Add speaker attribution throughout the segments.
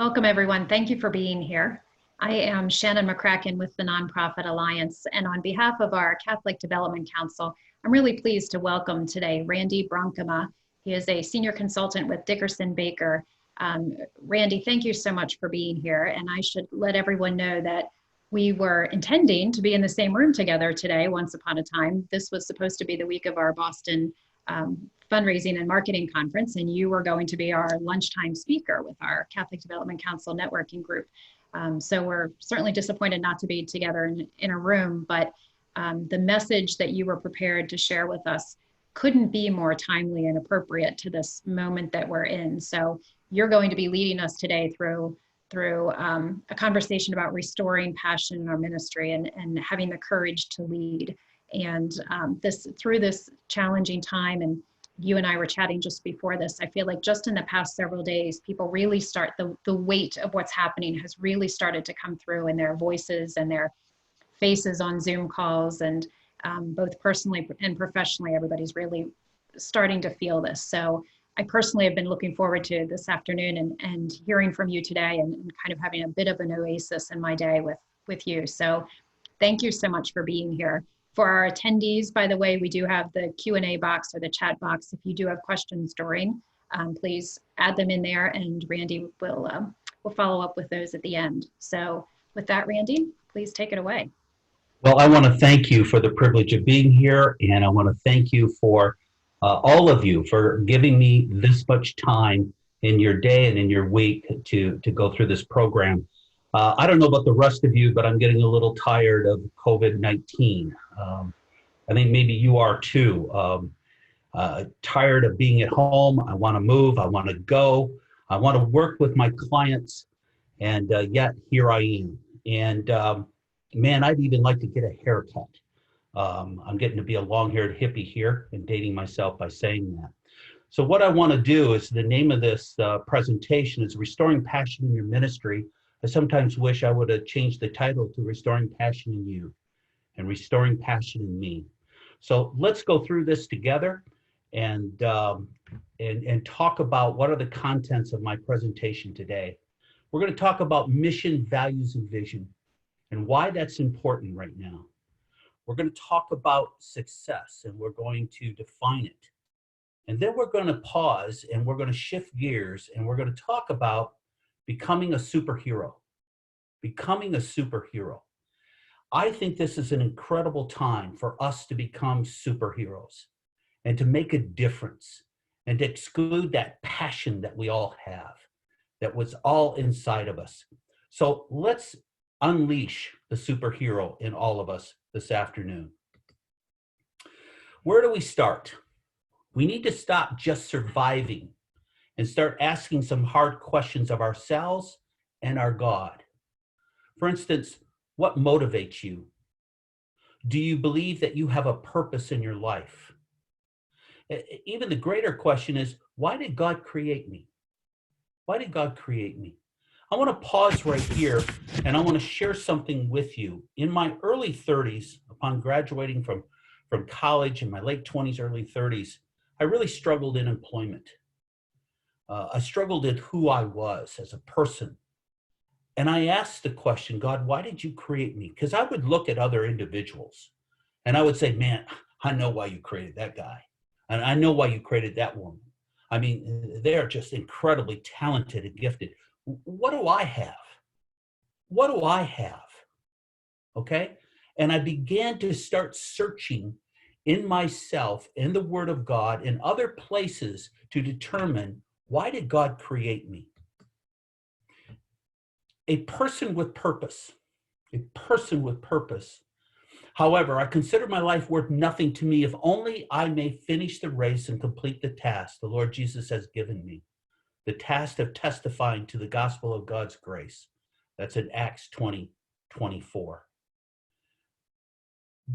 Speaker 1: Welcome, everyone. Thank you for being here. I am Shannon McCracken with the Nonprofit Alliance, and on behalf of our Catholic Development Council, I'm really pleased to welcome today Randy Bronkema. He is a senior consultant with DickersonBakker. Randy, thank you so much for being here, and I should let everyone know that we were intending to be in the same room together today once upon a time. This was supposed to be the week of our Boston fundraising and marketing conference, and you were going to be our lunchtime speaker with our Catholic Development Council networking group. So we're certainly disappointed not to be together in a room, but the message that you were prepared to share with us couldn't be more timely and appropriate to this moment that we're in. So you're going to be leading us today through a conversation about restoring passion in our ministry and having the courage to lead. And through this challenging time, and you and I were chatting just before this, I feel like just in the past several days, people really start, the weight of what's happening has really started to come through in their voices and their faces on Zoom calls, and both personally and professionally, everybody's really starting to feel this. So I personally have been looking forward to this afternoon and hearing from you today and kind of having a bit of an oasis in my day with you. So thank you so much for being here. For our attendees, by the way, we do have the Q&A box or the chat box. If you do have questions during, please add them in there, and Randy will follow up with those at the end. So with that, Randy, please take it away.
Speaker 2: Well, I want to thank you for the privilege of being here, and I want to thank you for all of you for giving me this much time in your day and in your week to go through this program. I don't know about the rest of you, but I'm getting a little tired of COVID-19. I think maybe you are too. Tired of being at home. I want to move. I want to go. I want to work with my clients. And yet here I am. And man, I'd even like to get a haircut. I'm getting to be a long-haired hippie here and dating myself by saying that. So what I want to do is, the name of this presentation is Restoring Passion in Your Ministry. I sometimes wish I would have changed the title to Restoring Passion in You and Restoring Passion in Me. So let's go through this together and talk about what are the contents of my presentation today. We're going to talk about mission, values, and vision and why that's important right now. We're going to talk about success, and we're going to define it. And then we're going to pause and we're going to shift gears, and we're going to talk about becoming a superhero. Becoming a superhero. I think this is an incredible time for us to become superheroes and to make a difference and to exclude that passion that we all have, that was all inside of us. So let's unleash the superhero in all of us this afternoon. Where do we start? We need to stop just surviving and start asking some hard questions of ourselves and our God. For instance, what motivates you? Do you believe that you have a purpose in your life? Even the greater question is, why did God create me? Why did God create me? I want to pause right here, and I want to share something with you. In my early 30s, upon graduating from college, in my late 20s, early 30s, I really struggled in employment. I struggled in who I was as a person. And I asked the question, God, why did you create me? Because I would look at other individuals and I would say, man, I know why you created that guy. And I know why you created that woman. I mean, they're just incredibly talented and gifted. What do I have? What do I have? Okay? And I began to start searching in myself, in the Word of God, in other places to determine, why did God create me? A person with purpose, a person with purpose. However, I consider my life worth nothing to me if only I may finish the race and complete the task the Lord Jesus has given me, the task of testifying to the gospel of God's grace. That's in Acts 20:24.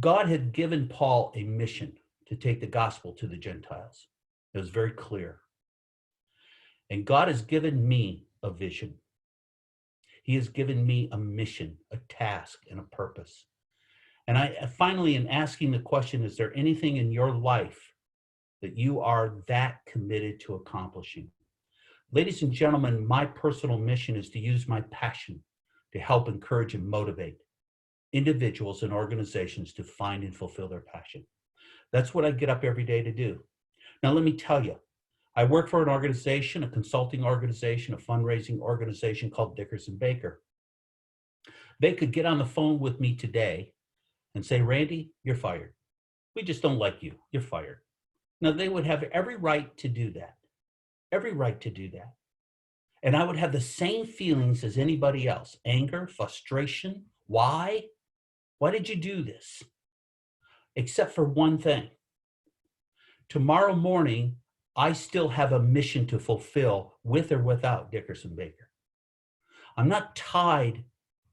Speaker 2: God had given Paul a mission to take the gospel to the Gentiles. It was very clear. And God has given me a vision. He has given me a mission, a task, and a purpose. And I finally am asking the question, is there anything in your life that you are that committed to accomplishing? Ladies and gentlemen, my personal mission is to use my passion to help encourage and motivate individuals and organizations to find and fulfill their passion. That's what I get up every day to do. Now, let me tell you, I work for an organization, a consulting organization, a fundraising organization called Dickerson-Bakker. They could get on the phone with me today and say, Randy, you're fired. We just don't like you. You're fired. Now, they would have every right to do that. Every right to do that. And I would have the same feelings as anybody else. Anger, frustration. Why? Why did you do this? Except for one thing. Tomorrow morning, I still have a mission to fulfill with or without Dickerson-Bakker. I'm not tied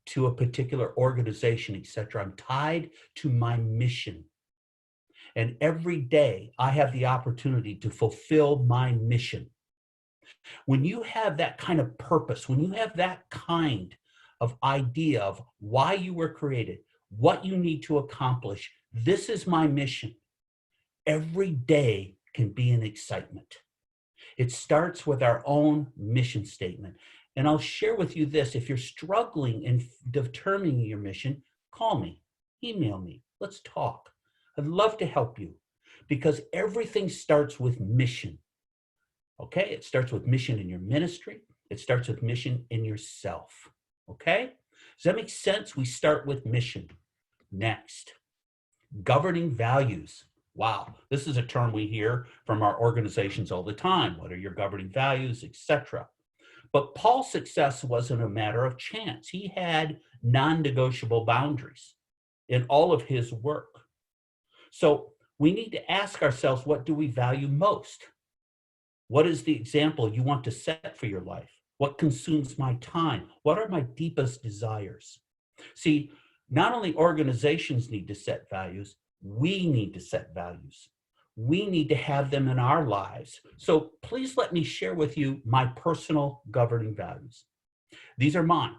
Speaker 2: to a particular organization, etc. I'm tied to my mission. And every day I have the opportunity to fulfill my mission. When you have that kind of purpose, when you have that kind of idea of why you were created, what you need to accomplish, this is my mission. Every day can be an excitement. It starts with our own mission statement. And I'll share with you this. If you're struggling in determining your mission, call me, email me, let's talk. I'd love to help you because everything starts with mission. Okay? It starts with mission in your ministry. It starts with mission in yourself. Okay? Does that make sense? We start with mission. Next, governing values. Wow, this is a term we hear from our organizations all the time. What are your governing values, etc. But Paul's success wasn't a matter of chance. He had non-negotiable boundaries in all of his work. So we need to ask ourselves, what do we value most? What is the example you want to set for your life? What consumes my time? What are my deepest desires? See, not only organizations need to set values, we need to set values. We need to have them in our lives. So please let me share with you my personal governing values. These are mine.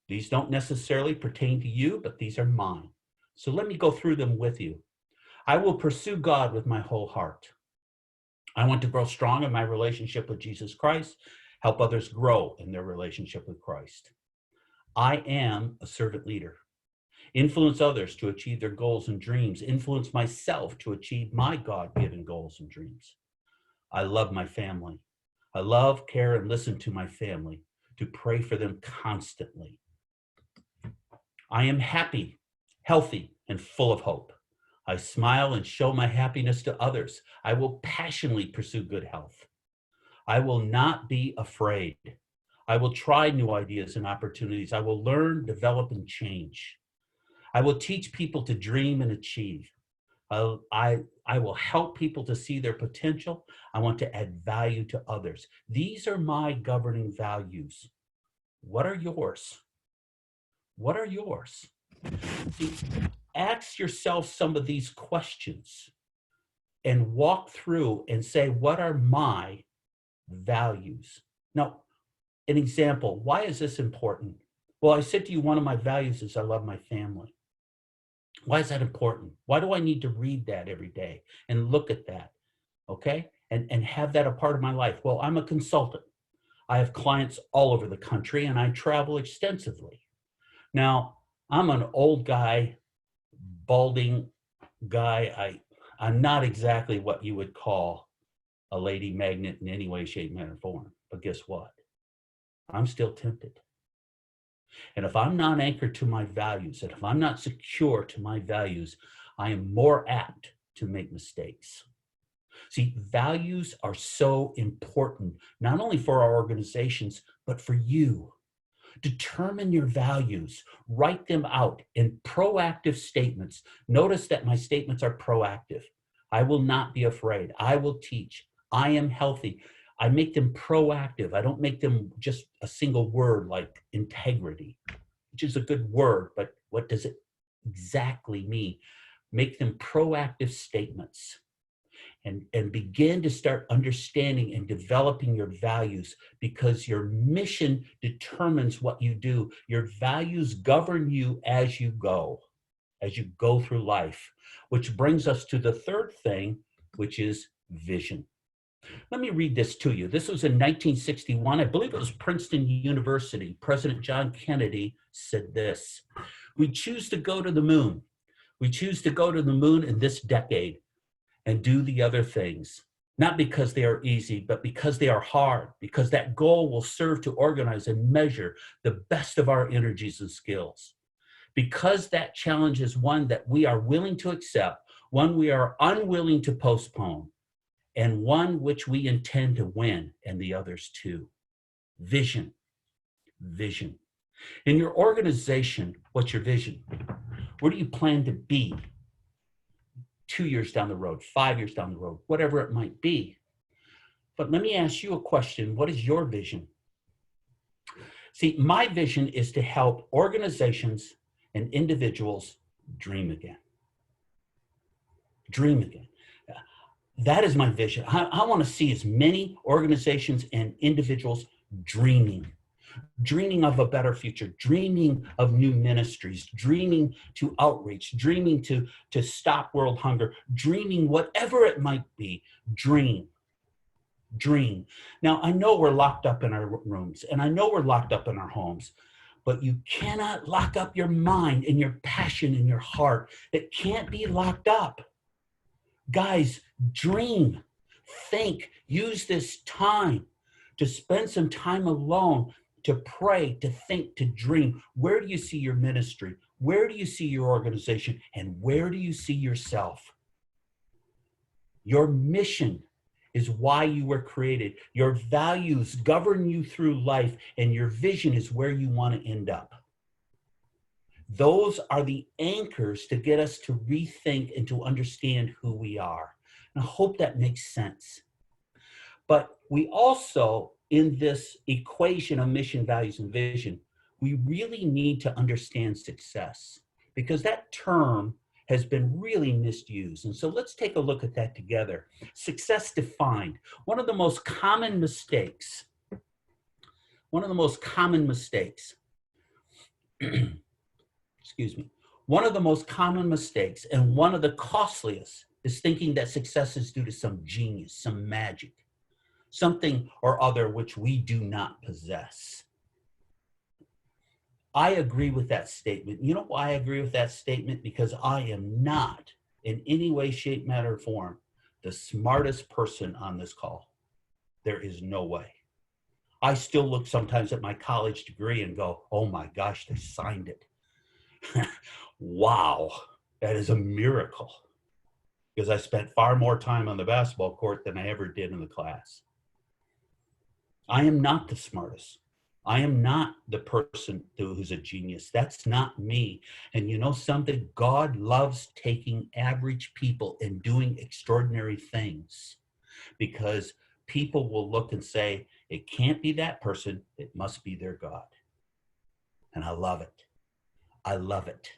Speaker 2: These don't necessarily pertain to you, but these are mine. So let me go through them with you. I will pursue God with my whole heart. I want to grow strong in my relationship with Jesus Christ, help others grow in their relationship with Christ. I am a servant leader. Influence others to achieve their goals and dreams. Influence myself to achieve my God-given goals and dreams. I love my family. I love, care, and listen to my family, to pray for them constantly. I am happy, healthy, and full of hope. I smile and show my happiness to others. I will passionately pursue good health. I will not be afraid. I will try new ideas and opportunities. I will learn, develop, and change. I will teach people to dream and achieve. I will help people to see their potential. I want to add value to others. These are my governing values. What are yours? What are yours? See, ask yourself some of these questions and walk through and say, what are my values? Now, an example, why is this important? Well, I said to you, one of my values is I love my family. Why is that important? Why do I need to read that every day and look at that, okay? And have that a part of my life? Well, I'm a consultant. I have clients all over the country and I travel extensively. Now, I'm an old guy, balding guy. I'm not exactly what you would call a lady magnet in any way, shape, manner, or form. But guess what? I'm still tempted. And if I'm not anchored to my values, and if I'm not secure to my values, I am more apt to make mistakes. See, values are so important, not only for our organizations, but for you. Determine your values, write them out in proactive statements. Notice that my statements are proactive. I will not be afraid. I will teach. I am healthy. I make them proactive. I don't make them just a single word like integrity, which is a good word, but what does it exactly mean? Make them proactive statements and begin to start understanding and developing your values, because your mission determines what you do. Your values govern you as you go through life, which brings us to the third thing, which is vision. Let me read this to you. This was in 1961. I believe it was Princeton University. President John Kennedy said this: "We choose to go to the moon. We choose to go to the moon in this decade and do the other things, not because they are easy, but because they are hard, because that goal will serve to organize and measure the best of our energies and skills. Because that challenge is one that we are willing to accept, one we are unwilling to postpone, and one which we intend to win, and the others too." Vision, vision. In your organization, what's your vision? Where do you plan to be 2 years down the road, 5 years down the road, whatever it might be? But let me ask you a question. What is your vision? See, my vision is to help organizations and individuals dream again. Dream again. That is my vision. I want to see as many organizations and individuals dreaming of a better future, dreaming of new ministries, dreaming to outreach, dreaming to stop world hunger, dreaming whatever it might be. Dream. Now, I know we're locked up in our rooms, and I know we're locked up in our homes, but you cannot lock up your mind and your passion and your heart. It can't be locked up. Guys, dream, think, use this time to spend some time alone, to pray, to think, to dream. Where do you see your ministry? Where do you see your organization? And where do you see yourself? Your mission is why you were created. Your values govern you through life, and your vision is where you want to end up. Those are the anchors to get us to rethink and to understand who we are. And I hope that makes sense. But we also, in this equation of mission, values, and vision, we really need to understand success, because that term has been really misused. And so let's take a look at that together. Success defined. One of the most common mistakes, excuse me, one of the most common mistakes and one of the costliest is thinking that success is due to some genius, some magic, something or other which we do not possess. I agree with that statement. You know why I agree with that statement? Because I am not in any way, shape, matter, or form the smartest person on this call. There is no way. I still look sometimes at my college degree and go, oh my gosh, they signed it. Wow, that is a miracle, because I spent far more time on the basketball court than I ever did in the class. I am not the smartest. I am not the person who's a genius. That's not me. And you know something? God loves taking average people and doing extraordinary things, because people will look and say, it can't be that person. It must be their God. And I love it. I love it.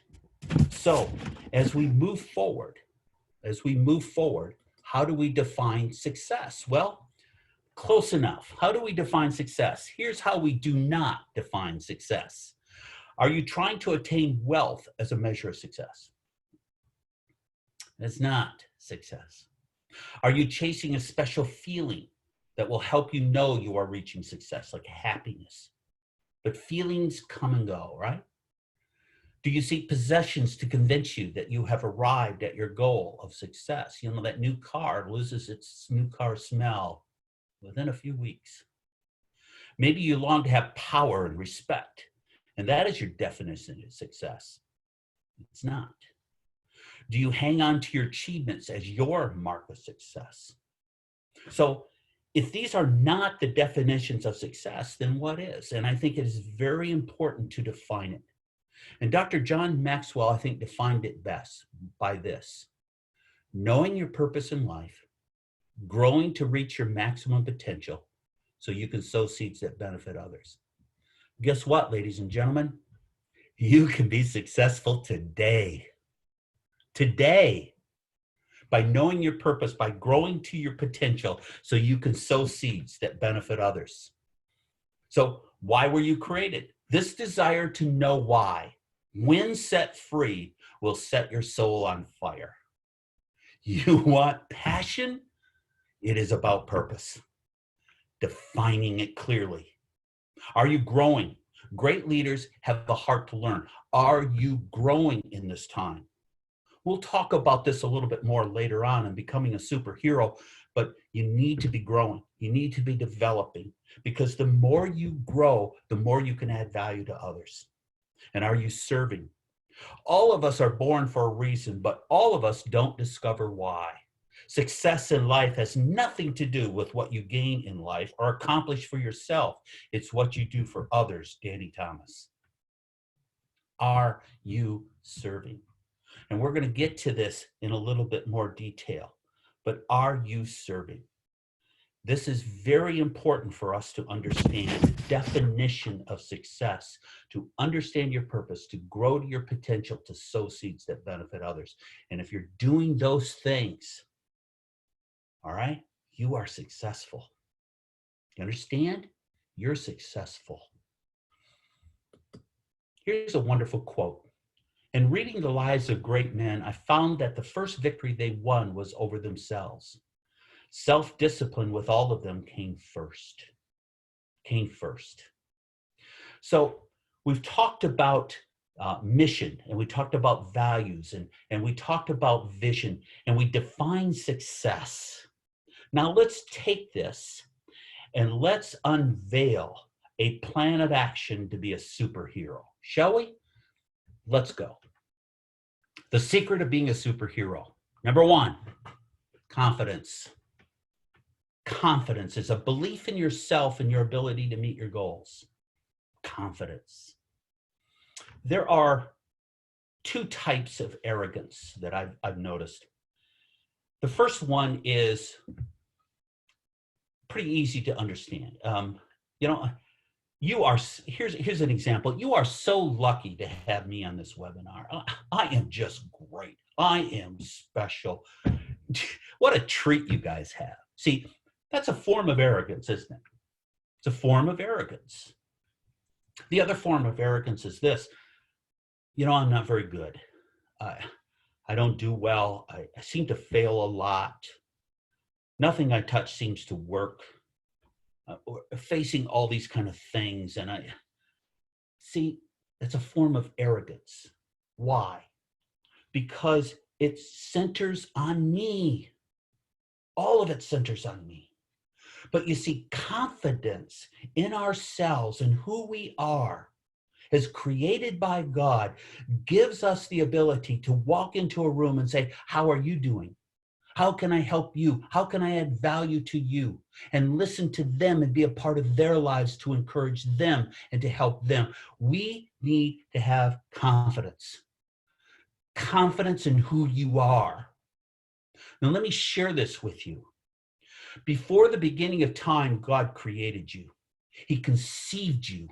Speaker 2: So as we move forward, how do we define success? Well, close enough. How do we define success? Here's how we do not define success. Are you trying to attain wealth as a measure of success? It's not success. Are you chasing a special feeling that will help you know you are reaching success, like happiness? But feelings come and go, right? Do you seek possessions to convince you that you have arrived at your goal of success? You know, that new car loses its new car smell within a few weeks. Maybe you long to have power and respect, and that is your definition of success. It's not. Do you hang on to your achievements as your mark of success? So if these are not the definitions of success, then what is? And I think it is very important to define it. And Dr. John Maxwell, I think, defined it best by this: knowing your purpose in life, growing to reach your maximum potential so you can sow seeds that benefit others. Guess what, ladies and gentlemen? You can be successful today. Today. By knowing your purpose, by growing to your potential so you can sow seeds that benefit others. So why were you created? This desire to know why, when set free, will set your soul on fire. You want passion? It is about purpose, defining it clearly. Are you growing? Great leaders have the heart to learn. Are you growing in this time? We'll talk about this a little bit more later on in becoming a superhero, but you need to be growing. You need to be developing, because the more you grow, the more you can add value to others. And are you serving? All of us are born for a reason, but all of us don't discover why. Success in life has nothing to do with what you gain in life or accomplish for yourself. It's what you do for others, Danny Thomas. Are you serving? And we're going to get to this in a little bit more detail, but are you serving? This is very important for us to understand the definition of success, to understand your purpose, to grow to your potential, to sow seeds that benefit others. And if you're doing those things, all right, you are successful. You understand? You're successful. Here's a wonderful quote. In reading the lives of great men, I found that the first victory they won was over themselves. Self-discipline with all of them came first. So we've talked about mission, and we talked about values, and we talked about vision, and we defined success. Now let's take this and let's unveil a plan of action to be a superhero, shall we? Let's go. The secret of being a superhero. Number one, confidence. Confidence is a belief in yourself and your ability to meet your goals. Confidence. There are two types of arrogance that I've noticed. The first one is pretty easy to understand. Here's an example. You are so lucky to have me on this webinar. I am just great. I am special. What a treat you guys have. See, that's a form of arrogance, isn't it? It's a form of arrogance. The other form of arrogance is this. I'm not very good. I don't do well. I seem to fail a lot. Nothing I touch seems to work. Facing all these kind of things. And it's a form of arrogance. Why? Because it centers on me. All of it centers on me. But you see, confidence in ourselves and who we are, as created by God, gives us the ability to walk into a room and say, how are you doing? How can I help you? How can I add value to you? And listen to them and be a part of their lives to encourage them and to help them. We need to have confidence. Confidence in who you are. Now, let me share this with you. Before the beginning of time, God created you. He conceived you.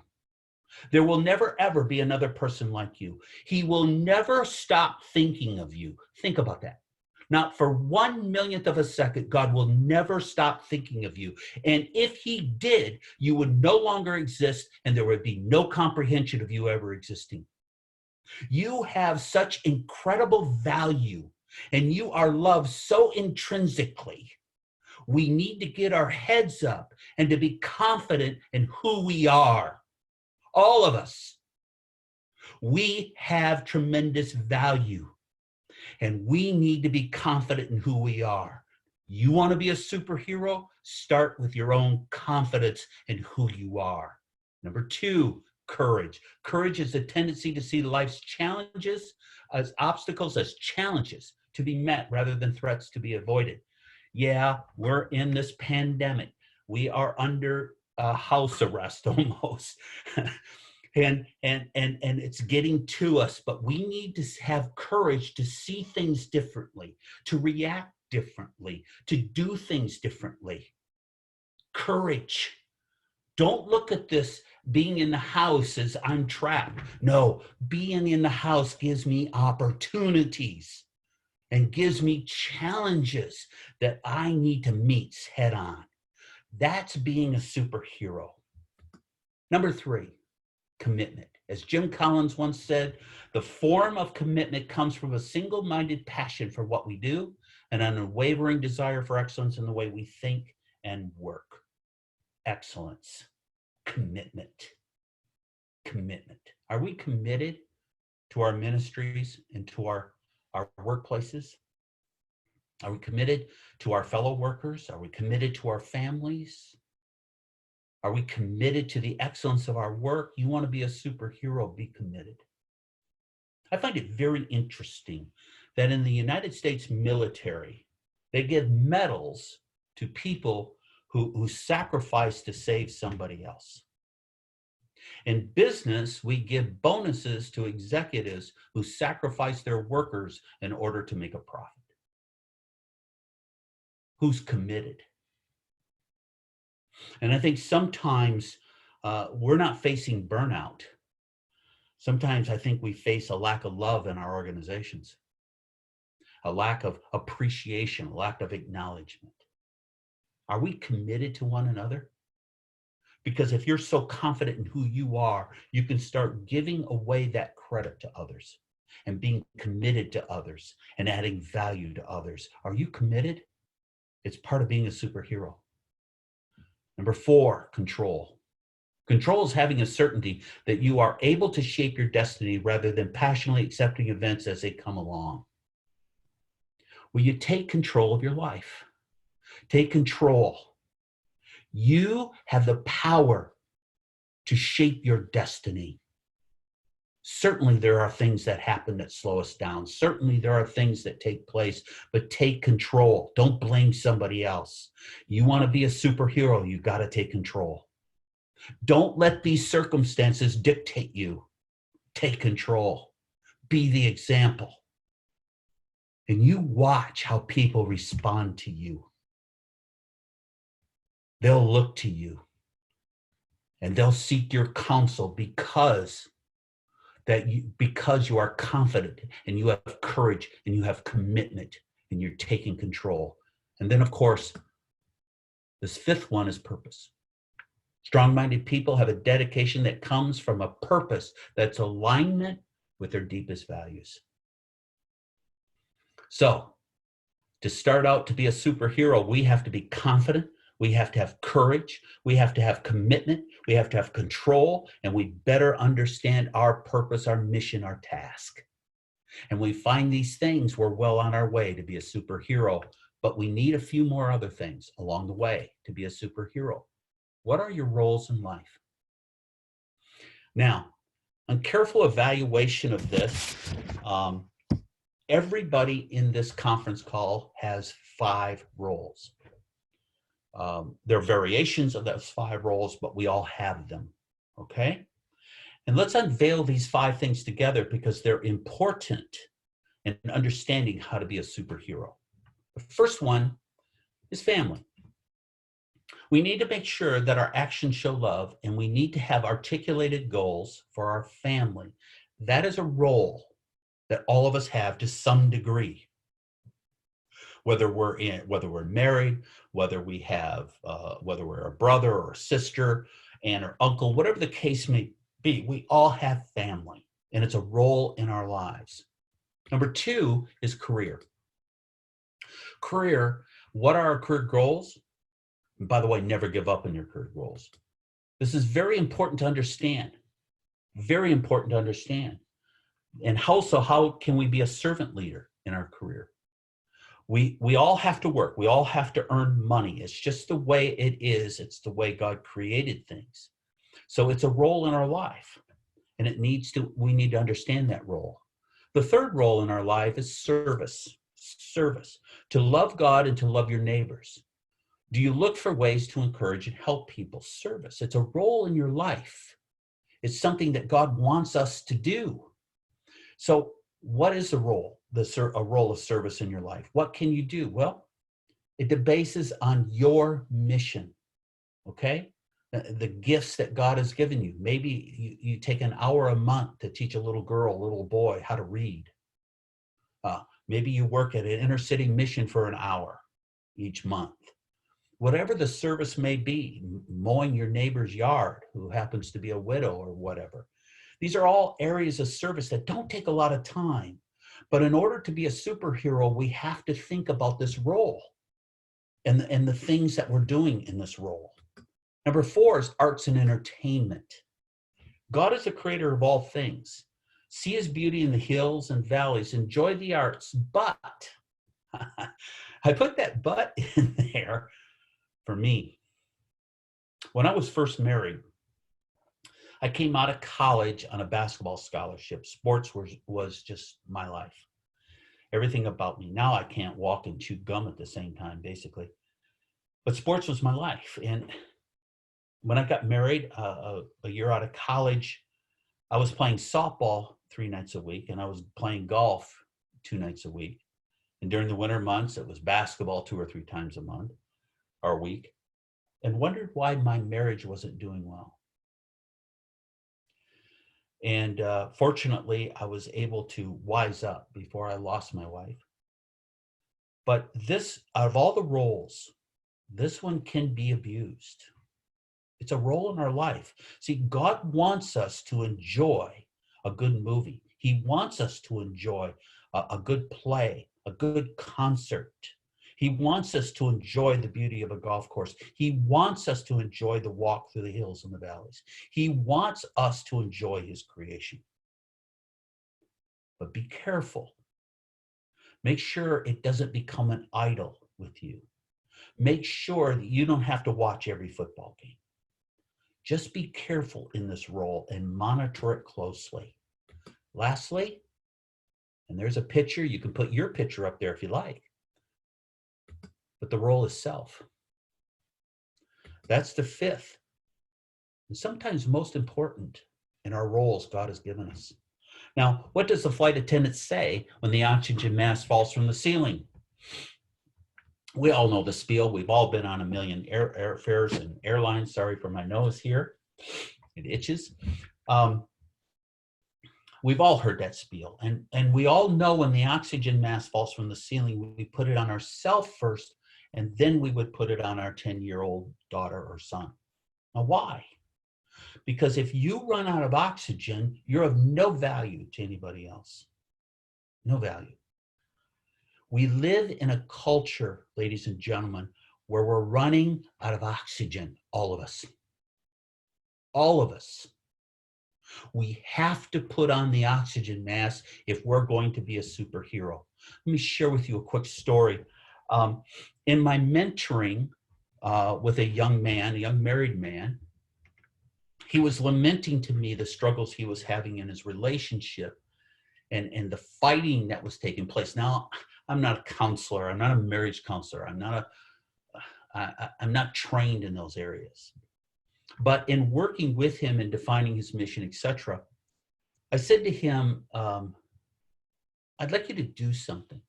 Speaker 2: There will never, ever be another person like you. He will never stop thinking of you. Think about that. Not for 1/1,000,000th of a second, God will never stop thinking of you. And if he did, you would no longer exist, and there would be no comprehension of you ever existing. You have such incredible value, and you are loved so intrinsically. We need to get our heads up and to be confident in who we are. All of us. We have tremendous value, and we need to be confident in who we are. You want to be a superhero? Start with your own confidence in who you are. Number two, courage. Courage is the tendency to see life's challenges as obstacles, as challenges to be met rather than threats to be avoided. Yeah, we're in this pandemic. We are under house arrest almost. And it's getting to us, but we need to have courage to see things differently, to react differently, to do things differently. Courage. Don't look at this being in the house as I'm trapped. No, being in the house gives me opportunities and gives me challenges that I need to meet head on. That's being a superhero. Number three, commitment. As Jim Collins once said, the form of commitment comes from a single-minded passion for what we do an unwavering desire for excellence in the way we think and work. Excellence, commitment, commitment. Are we committed to our ministries and to our workplaces? Are we committed to our fellow workers? Are we committed to our families? Are we committed to the excellence of our work? You want to be a superhero, be committed. I find it very interesting that in the United States military, they give medals to people who sacrifice to save somebody else. In business, we give bonuses to executives who sacrifice their workers in order to make a profit. Who's committed? And I think sometimes we're not facing burnout. Sometimes I think we face a lack of love in our organizations, a lack of appreciation, a lack of acknowledgement. Are we committed to one another? Because if you're so confident in who you are, you can start giving away that credit to others and being committed to others and adding value to others. Are you committed? It's part of being a superhero. Number 4, control. Control is having a certainty that you are able to shape your destiny rather than passionately accepting events as they come along. Will you take control of your life? Take control. You have the power to shape your destiny. Certainly there are things that happen that slow us down. Certainly there are things that take place, but take control. Don't blame somebody else. You want to be a superhero, you got to take control. Don't let these circumstances dictate you. Take control. Be the example. And you watch how people respond to you. They'll look to you and they'll seek your counsel because you are confident and you have courage and you have commitment and you're taking control. And then, of course, this 5th one is purpose. Strong-minded people have a dedication that comes from a purpose that's alignment with their deepest values. So, to start out to be a superhero, we have to be confident. We have to have courage. We have to have commitment. We have to have control. And we better understand our purpose, our mission, our task. And we find these things, we're well on our way to be a superhero. But we need a few more other things along the way to be a superhero. What are your roles in life? Now, on careful evaluation of this, everybody in this conference call has 5 roles. There are variations of those 5 roles, but we all have them, okay? And let's unveil these 5 things together because they're important in understanding how to be a superhero. The first one is family. We need to make sure that our actions show love, and we need to have articulated goals for our family. That is a role that all of us have to some degree. Whether we're married, whether we're a brother or a sister, aunt or uncle, whatever the case may be, we all have family, and it's a role in our lives. Number 2 is career. Career, what are our career goals? And by the way, never give up on your career goals. This is very important to understand. Very important to understand. And also, how can we be a servant leader in our career? We all have to work. We all have to earn money. It's just the way it is. It's the way God created things. So it's a role in our life, and we need to understand that role. The 3rd role in our life is service. Service. To love God and to love your neighbors. Do you look for ways to encourage and help people? Service. It's a role in your life. It's something that God wants us to do. So what is a role of service in your life? What can you do? Well, it bases on your mission, okay? The gifts that God has given you. Maybe you take an hour a month to teach a little girl, a little boy how to read. Maybe you work at an inner city mission for an hour each month. Whatever the service may be, mowing your neighbor's yard who happens to be a widow or whatever. These are all areas of service that don't take a lot of time, But in order to be a superhero, we have to think about this role and the things that we're doing in this role. Number 4 is arts and entertainment. God is the creator of all things. See his beauty in the hills and valleys. Enjoy the arts, but I put that but in there for me. When I was first married, I came out of college on a basketball scholarship. Sports was just my life. Everything about me. Now I can't walk and chew gum at the same time, basically. But sports was my life. And when I got married a year out of college, I was playing softball 3 nights a week, and I was playing golf 2 nights a week. And during the winter months, it was basketball 2 or 3 times a month or a week, and wondered why my marriage wasn't doing well. And fortunately, I was able to wise up before I lost my wife. But this, out of all the roles, this one can be abused. It's a role in our life. See, God wants us to enjoy a good movie. He wants us to enjoy a good play, a good concert. He wants us to enjoy the beauty of a golf course. He wants us to enjoy the walk through the hills and the valleys. He wants us to enjoy his creation. But be careful. Make sure it doesn't become an idol with you. Make sure that you don't have to watch every football game. Just be careful in this role and monitor it closely. Lastly, and there's a picture, you can put your picture up there if you like, but the role is self. That's the 5th, and sometimes most important in our roles God has given us. Now, what does the flight attendant say when the oxygen mask falls from the ceiling? We all know the spiel. We've all been on a million airfares and airlines. Sorry for my nose here. It itches. We've all heard that spiel. And we all know when the oxygen mask falls from the ceiling, we put it on ourselves first, and then we would put it on our 10-year-old daughter or son. Now, why? Because if you run out of oxygen, you're of no value to anybody else. No value. We live in a culture, ladies and gentlemen, where we're running out of oxygen, all of us. All of us. We have to put on the oxygen mask if we're going to be a superhero. Let me share with you a quick story. In my mentoring with a young man, a young married man, he was lamenting to me the struggles he was having in his relationship and the fighting that was taking place. Now, I'm not a counselor. I'm not a marriage counselor. I'm not trained in those areas. But in working with him and defining his mission, etc., I said to him, I'd like you to do something.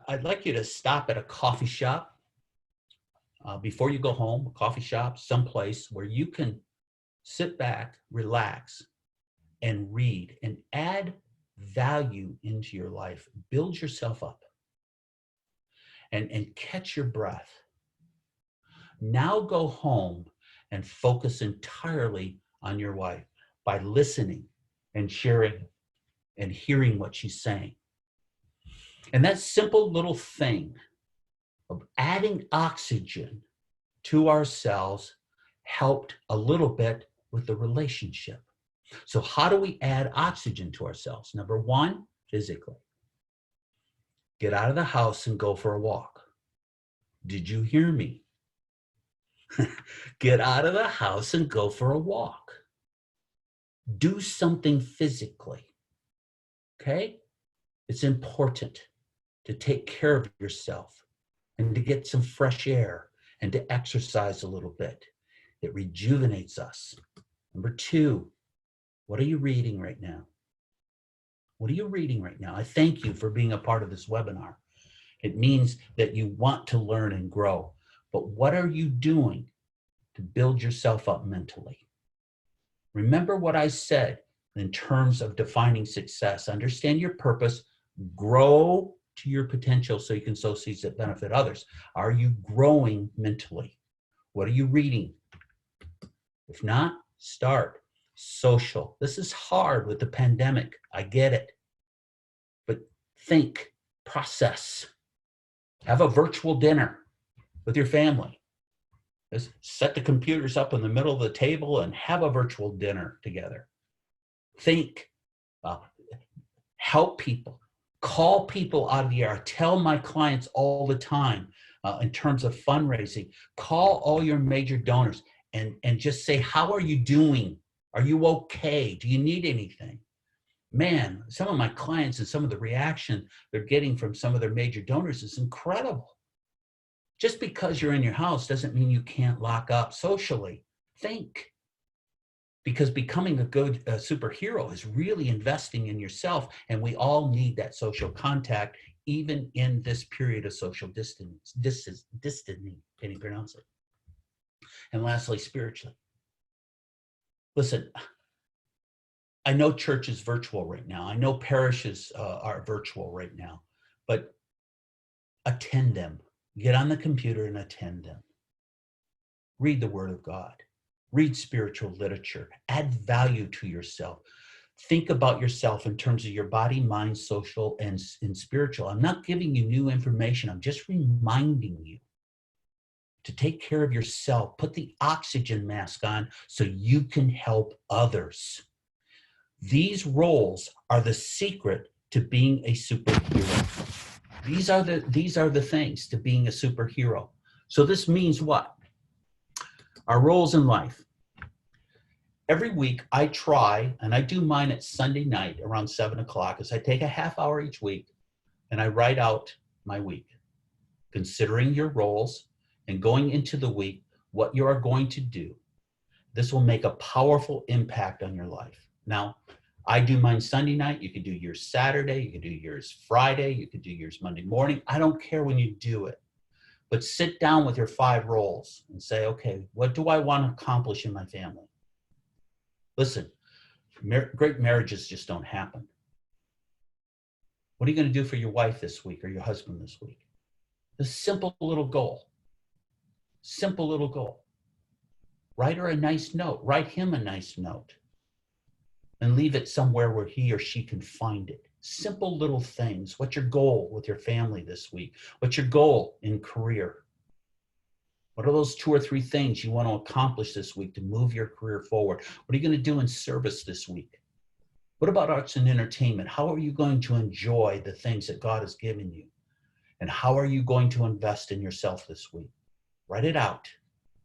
Speaker 2: I'd like you to stop at a coffee shop before you go home, a coffee shop, someplace where you can sit back, relax, and read and add value into your life. Build yourself up and catch your breath. Now go home and focus entirely on your wife by listening and sharing and hearing what she's saying. And that simple little thing of adding oxygen to ourselves helped a little bit with the relationship. So how do we add oxygen to ourselves? Number 1, physically. Get out of the house and go for a walk. Did you hear me? Get out of the house and go for a walk. Do something physically. Okay? It's important to take care of yourself and to get some fresh air and to exercise a little bit. It rejuvenates us. Number 2, what are you reading right now? What are you reading right now? I thank you for being a part of this webinar. It means that you want to learn and grow. But what are you doing to build yourself up mentally? Remember what I said in terms of defining success. Understand your purpose, grow to your potential so you can sow seeds that benefit others. Are you growing mentally? What are you reading? If not, start. Social. This is hard with the pandemic. I get it. think, process. Have a virtual dinner with your family. Just set the computers up in the middle of the table and have a virtual dinner together. Think, help people, call people out of the air. I tell my clients all the time in terms of fundraising, call all your major donors and just say, how are you doing? Are you okay? Do you need anything? Man, some of my clients and some of the reaction they're getting from some of their major donors is incredible. Just because you're in your house doesn't mean you can't lock up socially. Think. Because becoming a good superhero is really investing in yourself, and we all need that social contact, even in this period of social distancing. Can you pronounce it? And lastly, spiritually. Listen, I know church is virtual right now. I know parishes are virtual right now, but attend them. Get on the computer and attend them. Read the Word of God. Read spiritual literature. Add value to yourself. Think about yourself in terms of your body, mind, social, and spiritual. I'm not giving you new information. I'm just reminding you to take care of yourself. Put the oxygen mask on so you can help others. These roles are the secret to being a superhero. These are the things to being a superhero. So this means what? Our roles in life. Every week I try, and I do mine at Sunday night around 7 o'clock, is I take a half hour each week and I write out my week, considering your roles and going into the week, what you are going to do. This will make a powerful impact on your life. Now, I do mine Sunday night. You could do yours Saturday. You could do yours Friday. You could do yours Monday morning. I don't care when you do it. But sit down with your 5 roles and say, okay, what do I want to accomplish in my family? Listen, great marriages just don't happen. What are you going to do for your wife this week or your husband this week? A simple little goal. Simple little goal. Write her a nice note. Write him a nice note. And leave it somewhere where he or she can find it. Simple little things. What's your goal with your family this week? What's your goal in career? What are those 2 or 3 things you want to accomplish this week to move your career forward? What are you going to do in service this week? What about arts and entertainment? How are you going to enjoy the things that God has given you? And how are you going to invest in yourself this week? Write it out.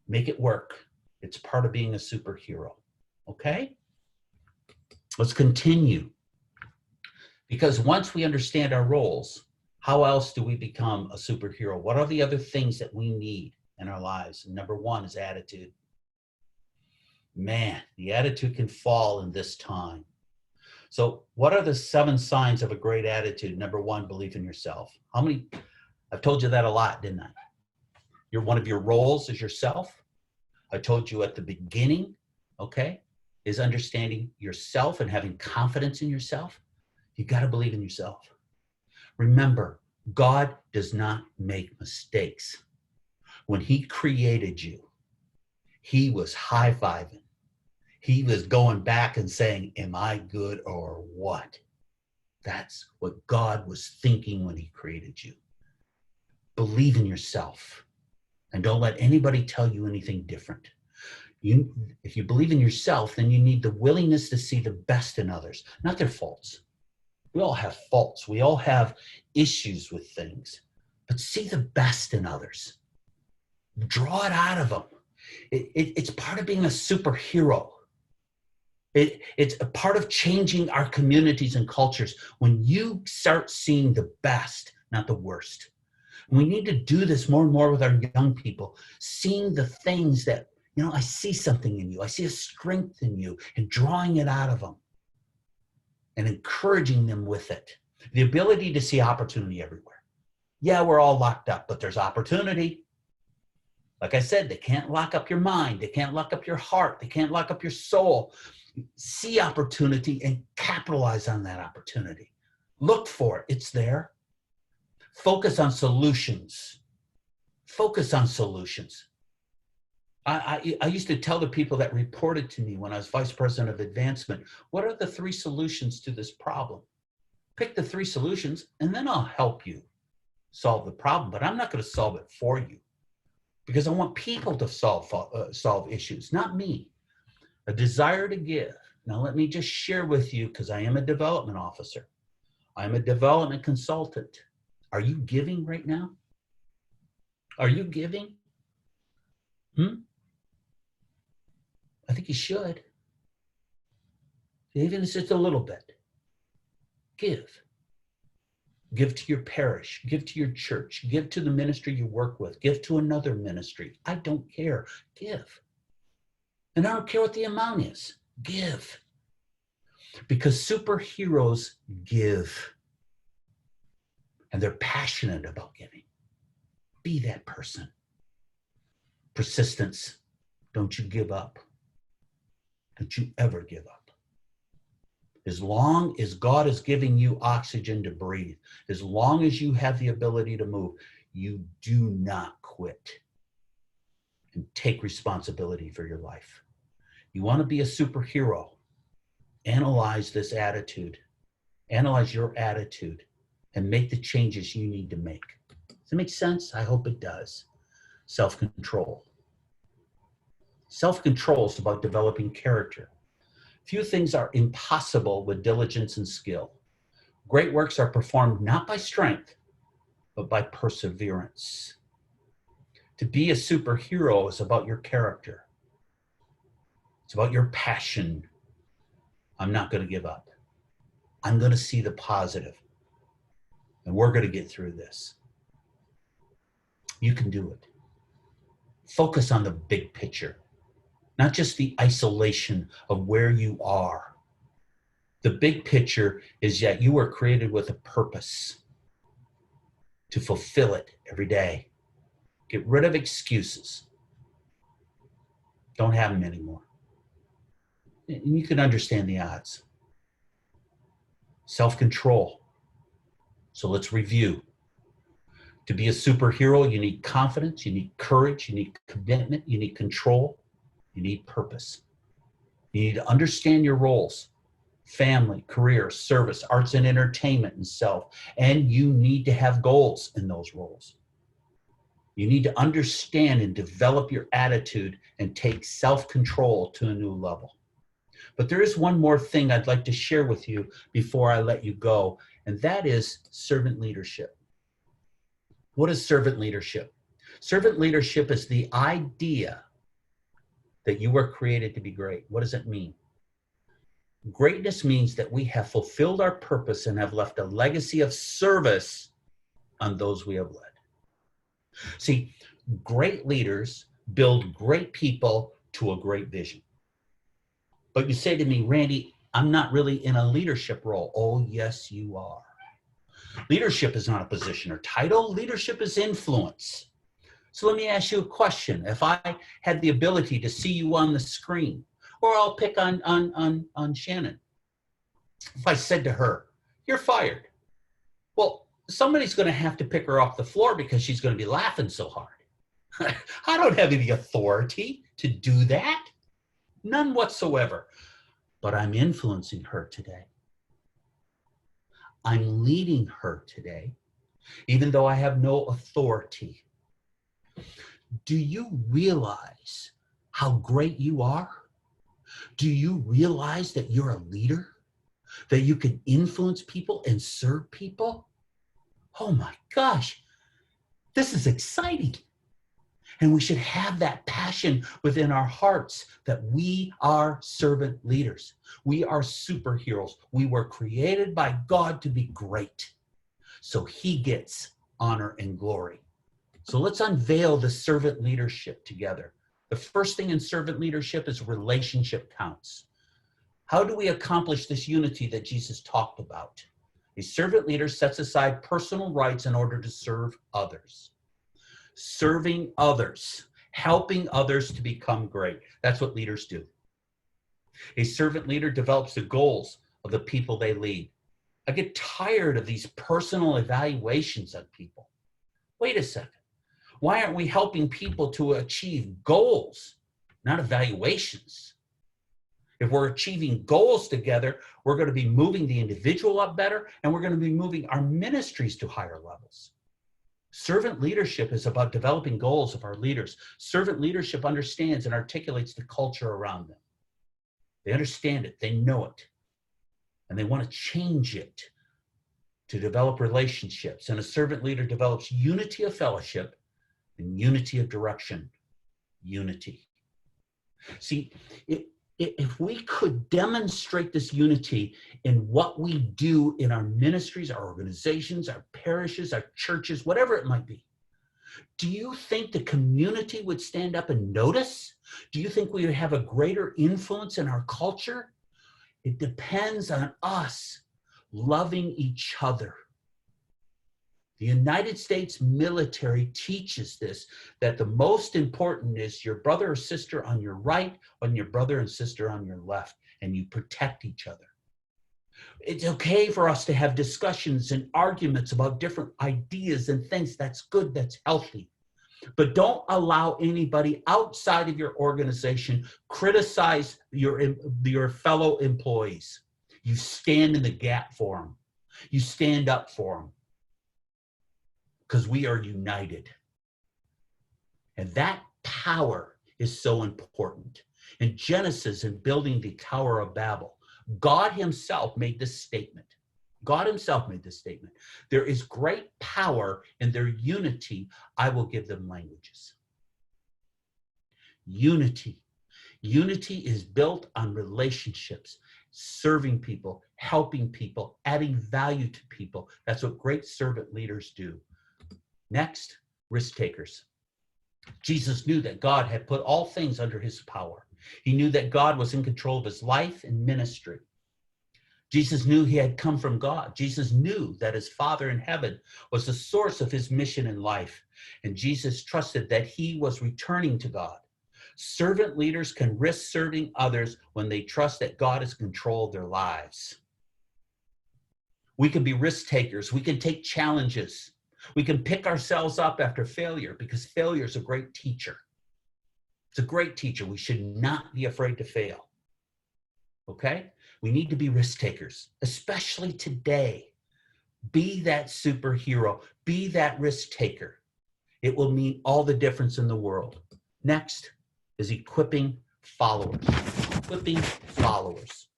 Speaker 2: Make it work. It's part of being a superhero. Okay? Let's continue. Because once we understand our roles, how else do we become a superhero? What are the other things that we need in our lives? And number 1 is attitude. Man, the attitude can fall in this time. So what are the 7 signs of a great attitude? Number 1, believe in yourself. How many? I've told you that a lot, didn't I? One of your roles is yourself. I told you at the beginning, okay, is understanding yourself and having confidence in yourself. You got to believe in yourself. Remember, God does not make mistakes. When he created you, he was high-fiving. He was going back and saying, am I good or what? That's what God was thinking when he created you. Believe in yourself and don't let anybody tell you anything different. If you believe in yourself, then you need the willingness to see the best in others, not their faults. We all have faults. We all have issues with things, but see the best in others. Draw it out of them. It's part of being a superhero. It's a part of changing our communities and cultures when you start seeing the best, not the worst. We need to do this more and more with our young people, seeing the things that, I see something in you. I see a strength in you, and drawing it out of them and encouraging them with it. The ability to see opportunity everywhere. Yeah, we're all locked up, but there's opportunity. Like I said, they can't lock up your mind. They can't lock up your heart. They can't lock up your soul. See opportunity and capitalize on that opportunity. Look for it. It's there. Focus on solutions. Focus on solutions. I used to tell the people that reported to me when I was vice president of advancement, what are the 3 solutions to this problem? Pick the 3 solutions, and then I'll help you solve the problem. But I'm not going to solve it for you because I want people to solve issues, not me. A desire to give. Now, let me just share with you, because I am a development officer. I'm a development consultant. Are you giving right now? Are you giving? I think you should. Even if it's just a little bit. Give. Give to your parish. Give to your church. Give to the ministry you work with. Give to another ministry. I don't care. Give. And I don't care what the amount is. Give. Because superheroes give. And they're passionate about giving. Be that person. Persistence. Don't you give up. Don't you ever give up. As long as God is giving you oxygen to breathe, as long as you have the ability to move, you do not quit and take responsibility for your life. You want to be a superhero, analyze this attitude, analyze your attitude, and make the changes you need to make. Does it make sense? I hope it does. Self-control. Self-control is about developing character. Few things are impossible with diligence and skill. Great works are performed not by strength, but by perseverance. To be a superhero is about your character. It's about your passion. I'm not going to give up. I'm going to see the positive. And we're going to get through this. You can do it. Focus on the big picture, not just the isolation of where you are. The big picture is that you were created with a purpose to fulfill it every day. Get rid of excuses. Don't have them anymore. And you can understand the odds. Self-control. So let's review. To be a superhero, you need confidence, you need courage, you need commitment, you need control, you need purpose. You need to understand your roles: family, career, service, arts and entertainment, and self. And you need to have goals in those roles. You need to understand and develop your attitude and take self-control to a new level. But there is one more thing I'd like to share with you before I let you go, and that is servant leadership. What is servant leadership? Servant leadership is the idea that you were created to be great. What does it mean? Greatness means that we have fulfilled our purpose and have left a legacy of service on those we have led. See, great leaders build great people to a great vision. But you say to me, Randy, I'm not really in a leadership role. Oh, yes, you are. Leadership is not a position or title. Leadership is influence. So let me ask you a question. If I had the ability to see you on the screen, or I'll pick on Shannon. If I said to her, you're fired. Well, somebody's going to have to pick her off the floor because she's going to be laughing so hard. I don't have any authority to do that. None whatsoever. But I'm influencing her today. I'm leading her today, even though I have no authority. Do you realize how great you are? Do you realize that you're a leader? That you can influence people and serve people? Oh my gosh, this is exciting. And we should have that passion within our hearts that we are servant leaders. We are superheroes. We were created by God to be great. So he gets honor and glory. So let's unveil the servant leadership together. The first thing in servant leadership is relationship counts. How do we accomplish this unity that Jesus talked about? A servant leader sets aside personal rights in order to serve others. Serving others, helping others to become great. That's what leaders do. A servant leader develops the goals of the people they lead. I get tired of these personal evaluations of people. Wait a second. Why aren't we helping people to achieve goals, not evaluations? If we're achieving goals together, we're going to be moving the individual up better, and we're going to be moving our ministries to higher levels. Servant leadership is about developing goals of our leaders. Servant leadership understands and articulates the culture around them. They understand it, they know it, and they want to change it to develop relationships. And a servant leader develops unity of fellowship and unity of direction. Unity. See, if we could demonstrate this unity in what we do in our ministries, our organizations, our parishes, our churches, whatever it might be, do you think the community would stand up and notice? Do you think we would have a greater influence in our culture? It depends on us loving each other. The United States military teaches this, that the most important is your brother or sister on your right and your brother and sister on your left, and you protect each other. It's okay for us to have discussions and arguments about different ideas and things. That's good, that's healthy. But don't allow anybody outside of your organization criticize your fellow employees. You stand in the gap for them. You stand up for them. Because we are united. And that power is so important. In Genesis, in building the Tower of Babel, God himself made this statement. God himself made this statement. There is great power in their unity. I will give them languages. Unity. Unity is built on relationships, serving people, helping people, adding value to people. That's what great servant leaders do. Next, risk takers. Jesus knew that God had put all things under his power. He knew that God was in control of his life and ministry. Jesus knew he had come from God. Jesus knew that his Father in heaven was the source of his mission in life. And Jesus trusted that he was returning to God. Servant leaders can risk serving others when they trust that God is in control of their lives. We can be risk takers. We can take challenges. We can pick ourselves up after failure, because failure is a great teacher. It's a great teacher. We should not be afraid to fail. Okay? We need to be risk takers, especially today. Be that superhero. Be that risk taker. It will mean all the difference in the world. Next is equipping followers. Equipping followers.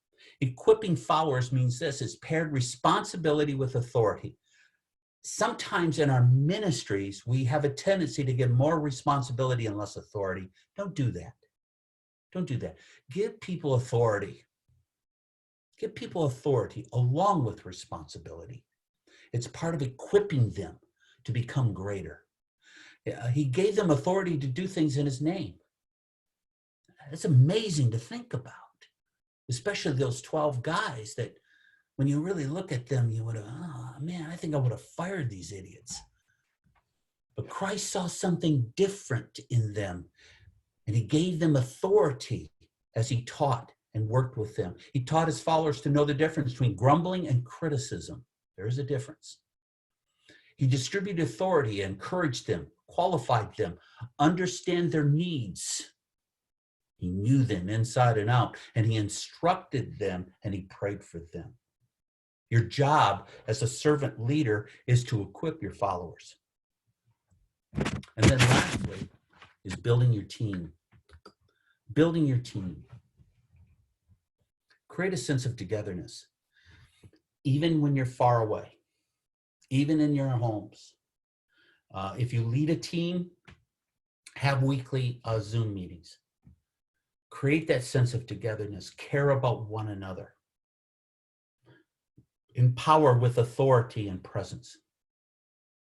Speaker 2: Equipping followers means this: is paired responsibility with authority. Sometimes in our ministries, we have a tendency to give more responsibility and less authority. Don't do that. Don't do that. Give people authority. Give people authority along with responsibility. It's part of equipping them to become greater. He gave them authority to do things in his name. It's amazing to think about, especially those 12 guys that when you really look at them, you would have, oh man, I think I would have fired these idiots. But Christ saw something different in them, and he gave them authority as he taught and worked with them. He taught his followers to know the difference between grumbling and criticism. There is a difference. He distributed authority, encouraged them, qualified them, understand their needs. He knew them inside and out, and he instructed them, and he prayed for them. Your job as a servant leader is to equip your followers. And then lastly is building your team. Building your team. Create a sense of togetherness. Even when you're far away, even in your homes. If you lead a team, have weekly Zoom meetings. Create that sense of togetherness. Care about one another. Empower with authority and presence.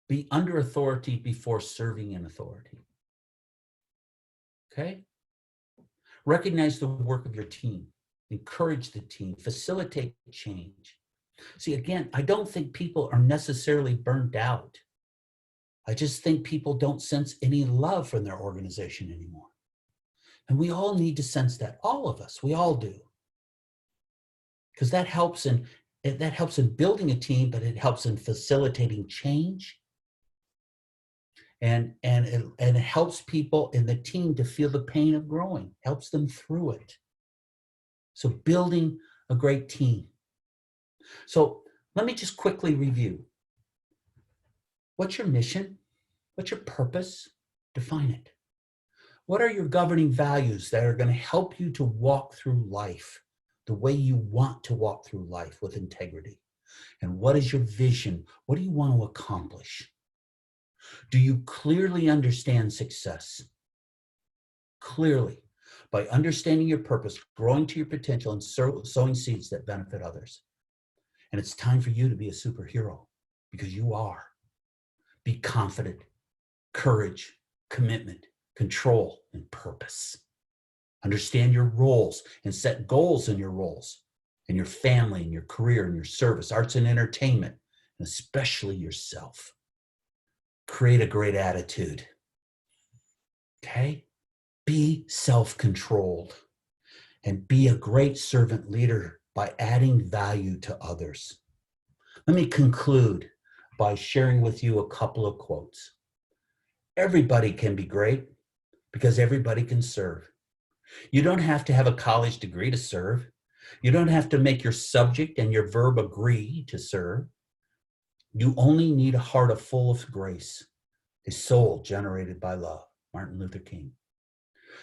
Speaker 2: Be under authority before serving in authority. Okay? Recognize the work of your team. Encourage the team. Facilitate change. See, again, I don't think people are necessarily burned out. I just think people don't sense any love from their organization anymore. And we all need to sense that. All of us, we all do. Because that helps in building a team, but it helps in facilitating change. And it helps people in the team to feel the pain of growing, helps them through it. So building a great team. So let me just quickly review. What's your mission? What's your purpose? Define it. What are your governing values that are going to help you to walk through life the way you want to walk through life with integrity? And what is your vision? What do you want to accomplish? Do you clearly understand success? Clearly, by understanding your purpose, growing to your potential, and sowing seeds that benefit others. And it's time for you to be a superhero, because you are. Be confident, courage, commitment, control, and purpose. Understand your roles and set goals in your roles, and your family, and your career, and your service, arts and entertainment, and especially yourself. Create a great attitude. Okay? Be self-controlled and be a great servant leader by adding value to others. Let me conclude by sharing with you a couple of quotes. Everybody can be great because everybody can serve. You don't have to have a college degree to serve. You don't have to make your subject and your verb agree to serve. You only need a heart full of grace, a soul generated by love. Martin Luther King.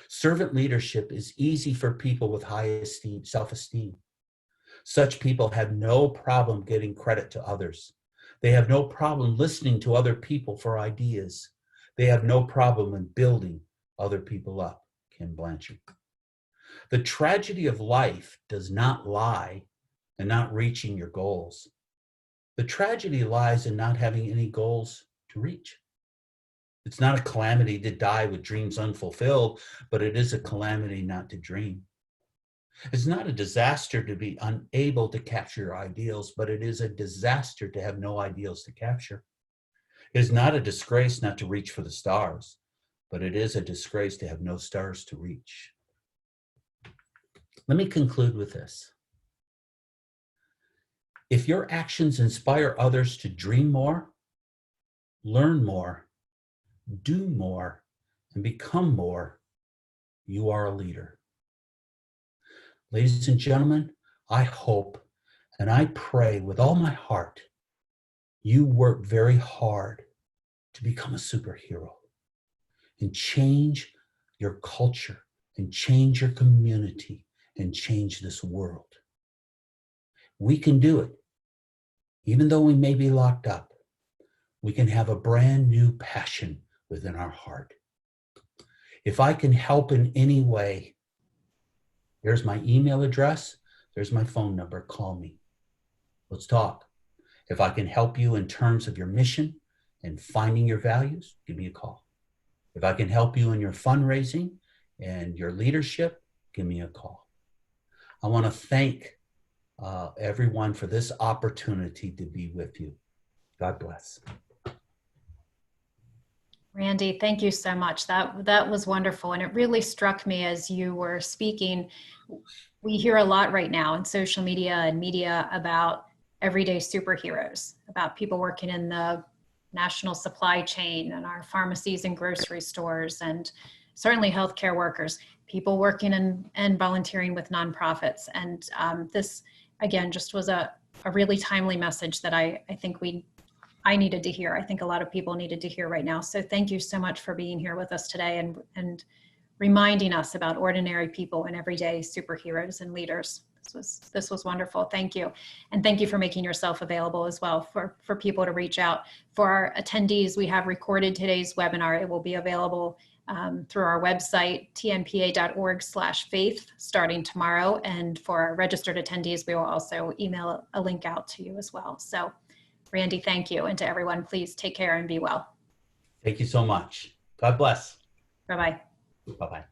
Speaker 2: Servant leadership is easy for people with high esteem, self-esteem. Such people have no problem getting credit to others. They have no problem listening to other people for ideas. They have no problem in building other people up. Ken Blanchard. The tragedy of life does not lie in not reaching your goals. The tragedy lies in not having any goals to reach. It's not a calamity to die with dreams unfulfilled, but it is a calamity not to dream. It's not a disaster to be unable to capture your ideals, but it is a disaster to have no ideals to capture. It is not a disgrace not to reach for the stars, but it is a disgrace to have no stars to reach. Let me conclude with this. If your actions inspire others to dream more, learn more, do more, and become more, you are a leader. Ladies and gentlemen, I hope and I pray with all my heart you work very hard to become a superhero and change your culture and change your community and change this world. We can do it. Even though we may be locked up, we can have a brand new passion within our heart. If I can help in any way, there's my email address, there's my phone number, call me. Let's talk. If I can help you in terms of your mission and finding your values, give me a call. If I can help you in your fundraising and your leadership, give me a call. I want to thank everyone for this opportunity to be with you. God bless.
Speaker 1: Randy, thank you so much. That was wonderful. And it really struck me as you were speaking. We hear a lot right now in social media and media about everyday superheroes, about people working in the national supply chain and our pharmacies and grocery stores, and certainly healthcare workers, people working and volunteering with nonprofits. And this, again, just was a really timely message that I think I needed to hear. I think a lot of people needed to hear right now. So thank you so much for being here with us today and reminding us about ordinary people and everyday superheroes and leaders. This was wonderful. Thank you. And thank you for making yourself available as well for people to reach out. For our attendees, we have recorded today's webinar. It will be available through our website, tnpa.org/faith, starting tomorrow. And for our registered attendees, we will also email a link out to you as well. So Randy, thank you. And to everyone, please take care and be well.
Speaker 2: Thank you so much. God bless.
Speaker 1: Bye-bye.
Speaker 2: Bye-bye.